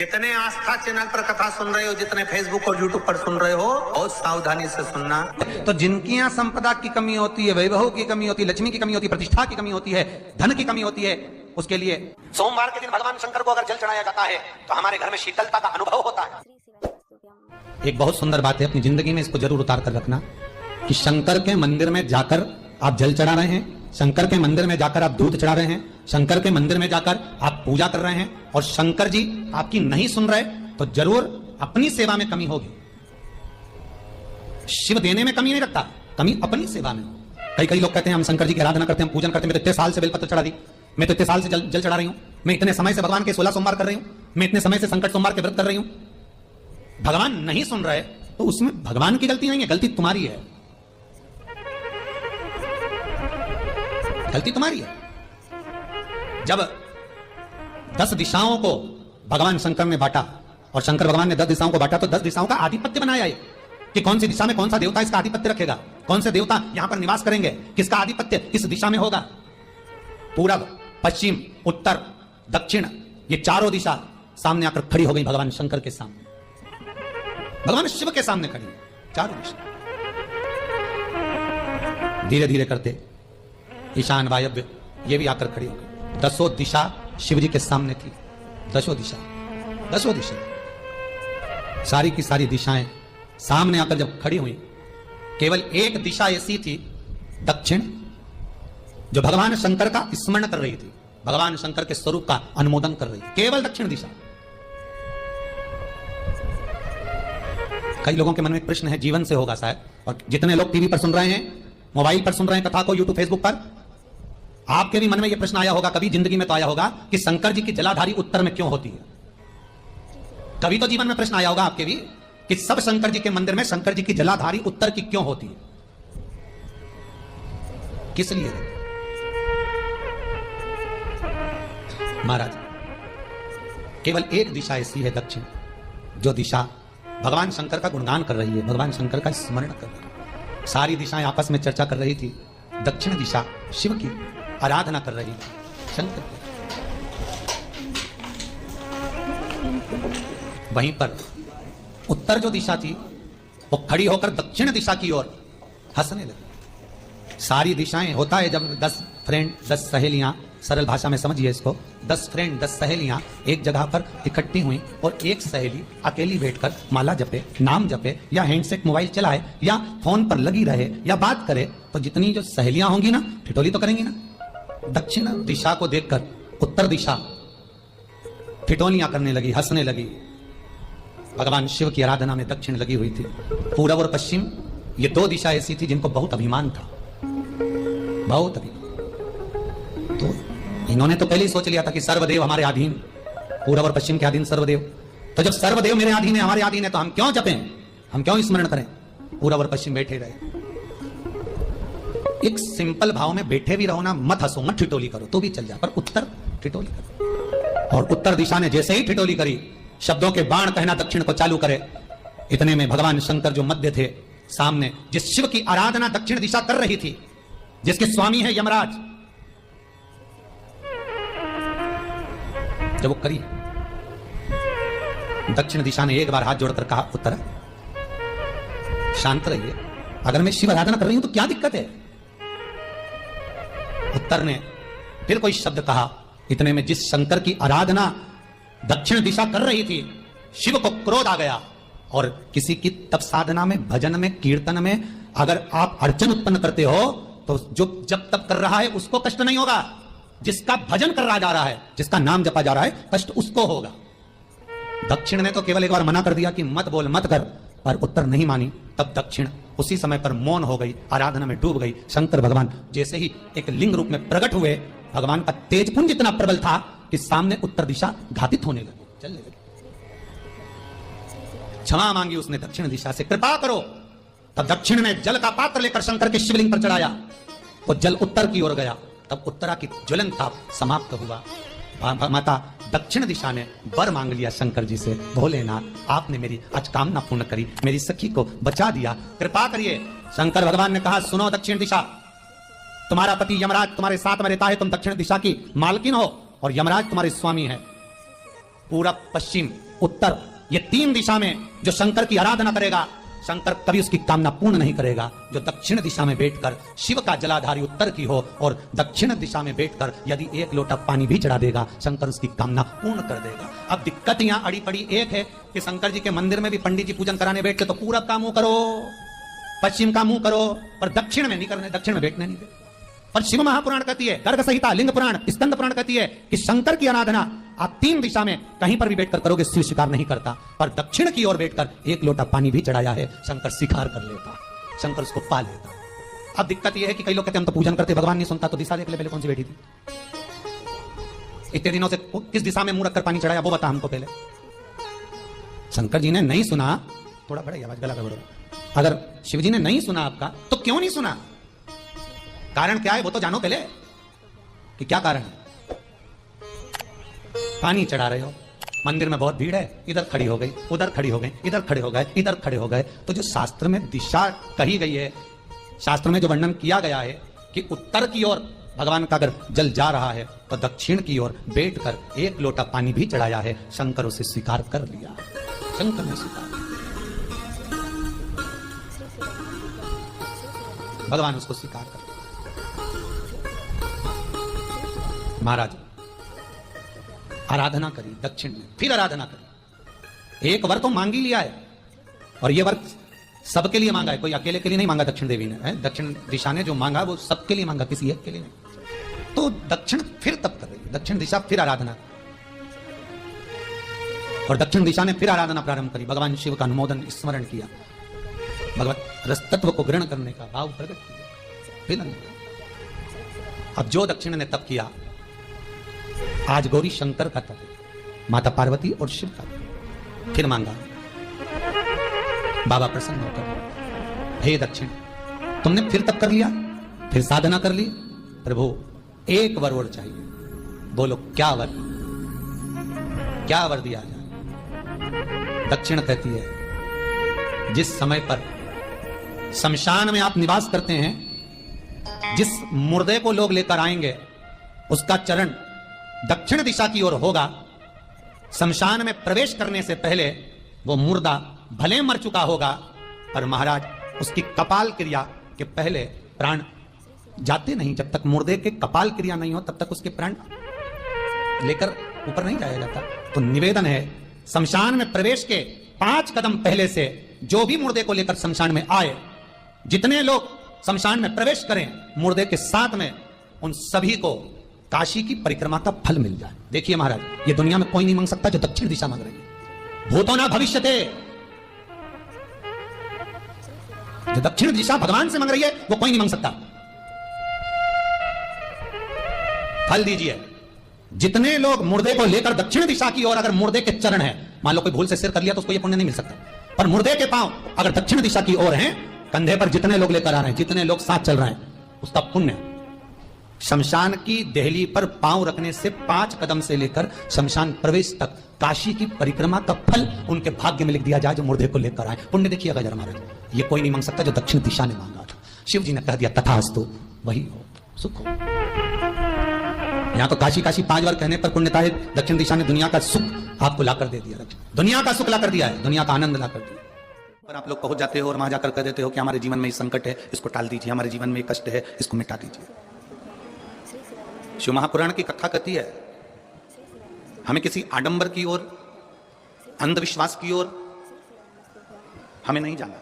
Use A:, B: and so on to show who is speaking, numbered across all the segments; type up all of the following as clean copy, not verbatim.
A: जितने आस्था चैनल पर कथा सुन रहे हो, जितने फेसबुक और यूट्यूब पर सुन रहे हो, बहुत सावधानी से सुनना। तो जिनकी यहाँ संपदा की कमी होती है, वैभव की कमी होती है, लक्ष्मी की कमी होती है, प्रतिष्ठा की कमी होती है, धन की कमी होती है, उसके लिए सोमवार के दिन भगवान शंकर को अगर जल चढ़ाया जाता है तो हमारे घर में शीतलता का अनुभव होता है। एक बहुत सुंदर बात है, अपनी जिंदगी में इसको जरूर उतार कर रखना कि शंकर के मंदिर में जाकर आप जल चढ़ा रहे हैं, शंकर के मंदिर में जाकर आप दूध चढ़ा रहे हैं, शंकर के मंदिर में जाकर आप पूजा कर रहे हैं और शंकर जी आपकी नहीं सुन रहे तो जरूर अपनी सेवा में कमी होगी। शिव देने में कमी नहीं रखता, कमी अपनी सेवा में। कई लोग कहते हैं हम शंकर जी की आराधना करते हैं, पूजन करते हैं, मैं तो इतने साल से बेलपत्र चढ़ा दी, मैं तो इतने साल से जल चढ़ा रही हूं, मैं इतने समय से भगवान के 16 सोमवार कर रही हूं, मैं इतने समय से संकट सोमवार के व्रत कर रही हूं। भगवान नहीं सुन रहे तो उसमें भगवान की गलती नहीं है, गलती तुम्हारी है, गलती तुम्हारी है। जब 10 दिशाओं को भगवान शंकर ने बांटा और शंकर भगवान ने 10 दिशाओं को बांटा तो 10 दिशाओं का आधिपत्य बनाया है कि कौन सी दिशा में कौन सा देवता इसका आधिपत्य रखेगा, कौन से देवता यहां पर निवास करेंगे, किसका आधिपत्य किस दिशा में होगा। पूरब, पश्चिम, उत्तर, दक्षिण, ये चारों दिशा सामने आकर खड़ी हो गई भगवान शंकर के सामने, भगवान शिव के सामने खड़ी, चारों दिशा। धीरे धीरे करते ईशान, वायव्य, ये भी आकर खड़ी हो गई। 10 दिशा शिव जी के सामने थी, 10 दिशा, सारी की सारी दिशाएं सामने आकर जब खड़ी हुई, केवल एक दिशा ऐसी थी दक्षिण, जो भगवान शंकर का स्मरण कर रही थी, भगवान शंकर के स्वरूप का अनुमोदन कर रही थी, केवल दक्षिण दिशा। कई लोगों के मन में एक प्रश्न है, जीवन से होगा शायद, और जितने लोग टीवी पर सुन रहे हैं, मोबाइल पर सुन रहे हैं कथा को, यूट्यूब फेसबुक पर, आपके भी मन में यह प्रश्न आया होगा, कभी जिंदगी में तो आया होगा कि शंकर जी की जलाधारी उत्तर में क्यों होती है। कभी तो जीवन में प्रश्न आया होगा आपके भी कि सब शंकर जी के मंदिर में शंकर जी की जलाधारी उत्तर की क्यों होती है, किस लिए। महाराज, केवल एक दिशा ऐसी है दक्षिण, जो दिशा भगवान शंकर का गुणगान कर रही है, भगवान शंकर का स्मरण कर रही है। सारी दिशाएं आपस में चर्चा कर रही थी, दक्षिण दिशा शिव की आराधना कर रही थी, शंकर की। वहीं पर उत्तर जो दिशा थी वो खड़ी होकर दक्षिण दिशा की ओर हंसने लगी। सारी दिशाएं, होता है जब 10 फ्रेंड, 10 सहेलियां, सरल भाषा में समझिए इसको, 10 फ्रेंड, 10 सहेलियां एक जगह पर इकट्ठी हुई और एक सहेली अकेली बैठकर माला जपे, नाम जपे, या हैंडसेट मोबाइल चलाए, या फोन पर लगी रहे, या बात करे, तो जितनी जो सहेलियां होंगी ना, ठिठोली तो करेंगी ना। दक्षिण दिशा को देखकर उत्तर दिशा ठिठोलियां करने लगी, हंसने लगी। भगवान शिव की आराधना में दक्षिण लगी हुई थी। पूरब और पश्चिम, ये 2 दिशा ऐसी थी जिनको बहुत अभिमान था, बहुत अभिमान। तो इन्होंने तो पहले ही सोच लिया था कि सर्वदेव हमारे अधीन, पूरब और पश्चिम के अधीन सर्वदेव। तो जब सर्वदेव मेरे अधीन है, हमारे अधीन है, तो हम क्यों जपें, हम क्यों स्मरण करें। पूरब और पश्चिम बैठे रहे। एक सिंपल भाव में बैठे भी रहो ना, मत हंसो, मत ठिठोली करो तो भी चल जाए, पर उत्तर ठिठोली करो। और उत्तर दिशा ने जैसे ही ठिठोली करी, शब्दों के बाण कहना दक्षिण को चालू करे, इतने में भगवान शंकर जो मध्य थे सामने, जिस शिव की आराधना दक्षिण दिशा कर रही थी, जिसके स्वामी है यमराज, जब वो करी, दक्षिण दिशा ने एक बार हाथ जोड़कर कहा, उत्तर शांत रहिए, अगर मैं शिव आराधना कर रही हूं तो क्या दिक्कत है। उत्तर ने फिर कोई शब्द कहा, इतने में जिस शंकर की आराधना दक्षिण दिशा कर रही थी, शिव को क्रोध आ गया। और किसी की तप साधना में, भजन में, कीर्तन में अगर आप अड़चन उत्पन्न करते हो तो जो जब तप कर रहा है उसको कष्ट नहीं होगा, जिसका भजन कर रहा जा रहा है, जिसका नाम जपा जा रहा है, कष्ट उसको होगा। दक्षिण ने तो केवल एक बार मना कर दिया कि मत बोल, मत कर, पर उत्तर नहीं मानी। तब दक्षिण उसी समय पर मौन हो गई, आराधना में डूब गई। शंकर भगवान जैसे ही एक लिंग रूप में प्रकट हुए, भगवान का तेजपुंज इतना प्रबल था कि सामने उत्तर दिशा घातित होने लगी, चलने लगी। क्षमा मांगी उसने दक्षिण दिशा से, कृपा करो। तब दक्षिण ने जल का पात्र लेकर शंकर के शिवलिंग पर चढ़ाया, वो जल उत्तर की ओर गया। तब उत्तरा की ज्वलन ताप समाप्त हुआ। माता दक्षिण दिशा ने वर मांग लिया शंकर जी से, भोलेनाथ आपने मेरी आज कामना पूर्ण करी, मेरी सखी को बचा दिया, कृपा करिए। शंकर भगवान ने कहा, सुनो दक्षिण दिशा, तुम्हारा पति यमराज तुम्हारे साथ में रहता है, तुम दक्षिण दिशा की मालकिन हो और यमराज तुम्हारे स्वामी है। पूरब, पश्चिम, उत्तर, ये 3 दिशा में जो शंकर की आराधना करेगा, शंकर कभी उसकी कामना पूर्ण नहीं करेगा। जो दक्षिण दिशा में बैठकर शिव का जलाधारी उत्तर की हो और दक्षिण दिशा में बैठकर यदि 1 लोटा पानी भी चढ़ा देगा, शंकर उसकी कामना पूर्ण कर देगा। अब दिक्कत यहाँ अड़ी पड़ी एक है कि शंकर जी के मंदिर में भी पंडित जी पूजन कराने बैठते तो पूरब का मुंह करो, पश्चिम का मुंह करो, पर दक्षिण में नहीं करने, दक्षिण में बैठने नहीं दे। पर शिव महापुराण कहती है, गर्ग संहिता, लिंग पुराण, स्कंद पुराण कहती है कि शंकर की आराधना आप 3 दिशा में कहीं पर भी बैठकर करोगे, शिव स्वीकार नहीं करता। पर दक्षिण की ओर बैठकर 1 लोटा पानी भी चढ़ाया है, शंकर स्वीकार कर लेता, शंकर उसको पा लेता। अब दिक्कत यह है कि कई लोग कहते हैं हम तो पूजन करते, भगवान नहीं सुनता, तो दिशा देख ले पहले कौन सी बैठी थी, इतने दिनों से किस दिशा में मुंह रखकर पानी चढ़ाया, वो बता हमको पहले। शंकर जी ने नहीं सुना, थोड़ा बड़ा आवाज गला का बड़ा, अगर शिव जी ने नहीं सुना आपका तो क्यों नहीं सुना, कारण क्या है वो तो जानो पहले कि क्या कारण है। पानी चढ़ा रहे हो, मंदिर में बहुत भीड़ है, इधर खड़ी हो गई, उधर खड़ी हो गई, इधर खड़े हो गए, इधर खड़े हो गए, तो जो शास्त्र में दिशा कही गई है, शास्त्र में जो वर्णन किया गया है कि उत्तर की ओर भगवान का अगर जल जा रहा है तो दक्षिण की ओर बैठकर 1 लोटा पानी भी चढ़ाया है, शंकर उसे स्वीकार कर लिया, शंकर ने स्वीकार, भगवान उसको स्वीकार कर। महाराज आराधना करी दक्षिण में, फिर आराधना करी, 1 वर तो मांग ही लिया है, और ये वर सबके लिए मांगा है, कोई अकेले के लिए नहीं मांगा दक्षिण देवी ने, दक्षिण दिशा ने जो मांगा वो सबके लिए मांगा, किसी एक के लिए नहीं। तो दक्षिण फिर तप कर रही है, दक्षिण दिशा फिर आराधना, और दक्षिण दिशा ने फिर आराधना प्रारंभ करी, भगवान शिव का अनुमोदन स्मरण किया, भगवत रस तत्व को ग्रहण करने का भाव प्रकट किया, फिर अब जो दक्षिण ने तप किया, आज गौरी शंकर का तप, माता पार्वती और शिव का, फिर मांगा, बाबा प्रसन्न होकर, हे दक्षिण तुमने फिर तप कर लिया, फिर साधना कर ली, प्रभु 1 वर और चाहिए, बोलो क्या वर, क्या वर दिया जाए। दक्षिण कहती है, जिस समय पर शमशान में आप निवास करते हैं, जिस मुर्दे को लोग लेकर आएंगे उसका चरण दक्षिण दिशा की ओर होगा, शमशान में प्रवेश करने से पहले वो मुर्दा भले मर चुका होगा, पर महाराज उसकी कपाल क्रिया के पहले प्राण जाते नहीं, जब तक मुर्दे के कपाल क्रिया नहीं हो तब तक उसके प्राण लेकर ऊपर नहीं जाया जाता। तो निवेदन है, शमशान में प्रवेश के 5 कदम पहले से जो भी मुर्दे को लेकर शमशान में आए, जितने लोग शमशान में प्रवेश करें मुर्दे के साथ में, उन सभी को काशी की परिक्रमा का फल मिल जाए। देखिए महाराज, ये दुनिया में कोई नहीं मांग सकता जो दक्षिण दिशा मांग रही है, भूतो ना भविष्यते, जो दक्षिण दिशा भगवान से मांग रही है वो कोई नहीं मांग सकता। फल दीजिए, जितने लोग मुर्दे को लेकर दक्षिण दिशा की ओर, अगर मुर्दे के चरण है, मान लो कोई भूल से सिर कर लिया तो उसको ये पुण्य नहीं मिल सकता, पर मुर्दे के पांव अगर दक्षिण दिशा की ओर हैं, कंधे पर जितने लोग लेकर आ रहे हैं, जितने लोग साथ चल रहे हैं, उसका पुण्य शमशान की देहली पर पांव रखने से 5 कदम से लेकर शमशान प्रवेश तक काशी की परिक्रमा का फल उनके भाग्य में लिख दिया जाए जो मुर्दे को लेकर आए। पुण्य देखिएगा जरा महाराज, ये कोई नहीं मांग सकता जो दक्षिण दिशा ने मांगा था। शिव जी ने कह दिया तथास्तु, वही हो, सुख हो। यहां तो काशी काशी 5 बार कहने पर पुण्यता है, दक्षिण दिशा ने दुनिया का सुख आपको लाकर दे दिया, दुनिया का सुख लाकर दिया है, दुनिया का आनंद लाकर दिया। पर आप लोग पहुंच जाते हो और वहां जाकर कह देते हो कि हमारे जीवन में ये संकट है, इसको टाल दीजिए, हमारे जीवन में ये कष्ट है, इसको मिटा दीजिए। शिव महापुराण की कथा कहती है, हमें किसी आडंबर की ओर, अंधविश्वास की ओर हमें नहीं जाना।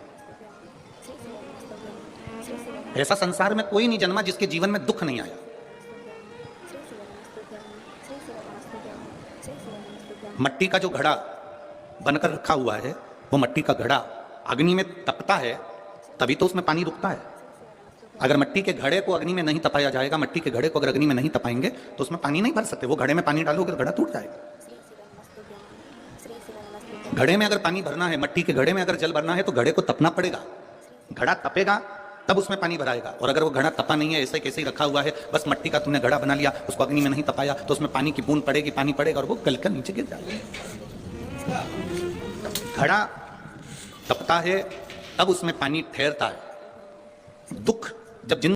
A: ऐसा संसार में कोई नहीं जन्मा जिसके जीवन में दुख नहीं आया। मट्टी का जो घड़ा बनकर रखा हुआ है, वो मट्टी का घड़ा अग्नि में तपता है तभी तो उसमें पानी रुकता है। अगर मट्टी के घड़े को अग्नि में नहीं तपाया जाएगा, मट्टी के घड़े को अगर अग्नि में नहीं तपाएंगे तो उसमें पानी नहीं भर सकते। वो घड़े में पानी डालोगे तो घड़ा टूट जाएगा। घड़े में अगर पानी भरना है, मट्टी के घड़े में अगर जल भरना है तो घड़े को तपना पड़ेगा, घड़ा तपेगा तब उसमें पानी भराएगा। और अगर वो घड़ा तपा नहीं है, ऐसे कैसे ही रखा हुआ है, बस मट्टी का तुमने घड़ा बना लिया, उसको अग्नि में नहीं तपाया, तो उसमें पानी की बूंद पड़ेगी, पानी पड़ेगा और वो गलकर नीचे गिर जाएगा। घड़ा तपता है तब उसमें पानी ठहरता है। दुख जब जिन